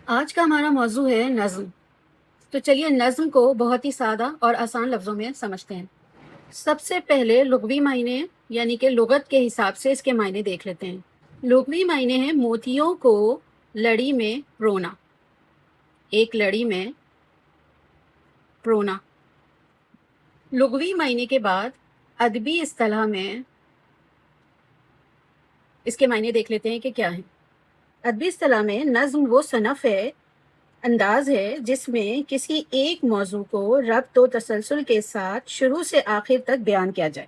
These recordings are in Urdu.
آج کا ہمارا موضوع ہے نظم۔ تو چلیے نظم کو بہت ہی سادہ اور آسان لفظوں میں سمجھتے ہیں۔ سب سے پہلے لغوی معنی یعنی کہ لغت کے حساب سے اس کے معنی دیکھ لیتے ہیں۔ لغوی معنی ہے موتیوں کو لڑی میں پرونا، ایک لڑی میں پرونا۔ لغوی معنی کے بعد ادبی اصطلاح میں اس کے معنی دیکھ لیتے ہیں کہ کیا ہے۔ ادبی اصطلاح میں نظم وہ صنف ہے، انداز ہے جس میں کسی ایک موضوع کو ربط و تسلسل کے ساتھ شروع سے آخر تک بیان کیا جائے،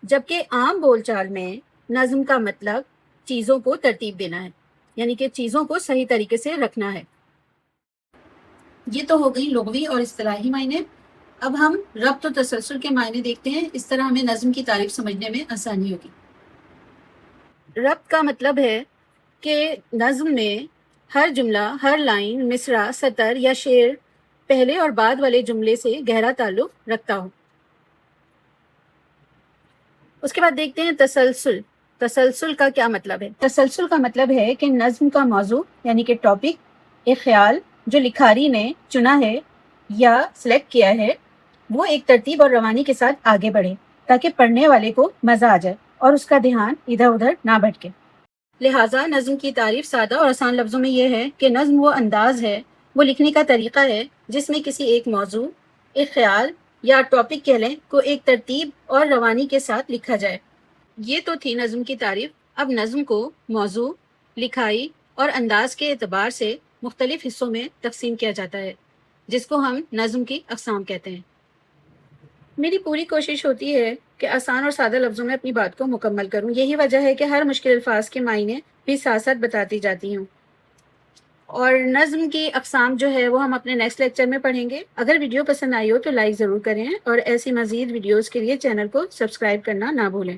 جبکہ عام بول چال میں نظم کا مطلب چیزوں کو ترتیب دینا ہے، یعنی کہ چیزوں کو صحیح طریقے سے رکھنا ہے۔ یہ تو ہو گئی لغوی اور اصطلاحی معنی۔ اب ہم ربط و تسلسل کے معنی دیکھتے ہیں، اس طرح ہمیں نظم کی تعریف سمجھنے میں آسانی ہوگی۔ ربط کا مطلب ہے کہ نظم میں ہر جملہ، ہر لائن، مصرع، سطر یا شعر پہلے اور بعد والے جملے سے گہرا تعلق رکھتا ہو۔ اس کے بعد دیکھتے ہیں تسلسل۔ تسلسل کا کیا مطلب ہے؟ تسلسل کا مطلب ہے کہ نظم کا موضوع یعنی کہ ٹاپک، ایک خیال جو لکھاری نے چنا ہے یا سلیکٹ کیا ہے، وہ ایک ترتیب اور روانی کے ساتھ آگے بڑھے تاکہ پڑھنے والے کو مزہ آ جائے اور اس کا دھیان ادھر ادھر نہ بھٹکے۔ لہٰذا نظم کی تعریف سادہ اور آسان لفظوں میں یہ ہے کہ نظم وہ انداز ہے، وہ لکھنے کا طریقہ ہے جس میں کسی ایک موضوع، ایک خیال یا ٹاپک کہہ لیں کو ایک ترتیب اور روانی کے ساتھ لکھا جائے۔ یہ تو تھی نظم کی تعریف۔ اب نظم کو موضوع، لکھائی اور انداز کے اعتبار سے مختلف حصوں میں تقسیم کیا جاتا ہے، جس کو ہم نظم کی اقسام کہتے ہیں۔ میری پوری کوشش ہوتی ہے کہ آسان اور سادہ لفظوں میں اپنی بات کو مکمل کروں، یہی وجہ ہے کہ ہر مشکل الفاظ کے معنی بھی ساتھ ساتھ بتاتی جاتی ہوں۔ اور نظم کی اقسام جو ہے وہ ہم اپنے نیکسٹ لیکچر میں پڑھیں گے۔ اگر ویڈیو پسند آئی ہو تو لائک ضرور کریں اور ایسی مزید ویڈیوز کے لیے چینل کو سبسکرائب کرنا نہ بھولیں۔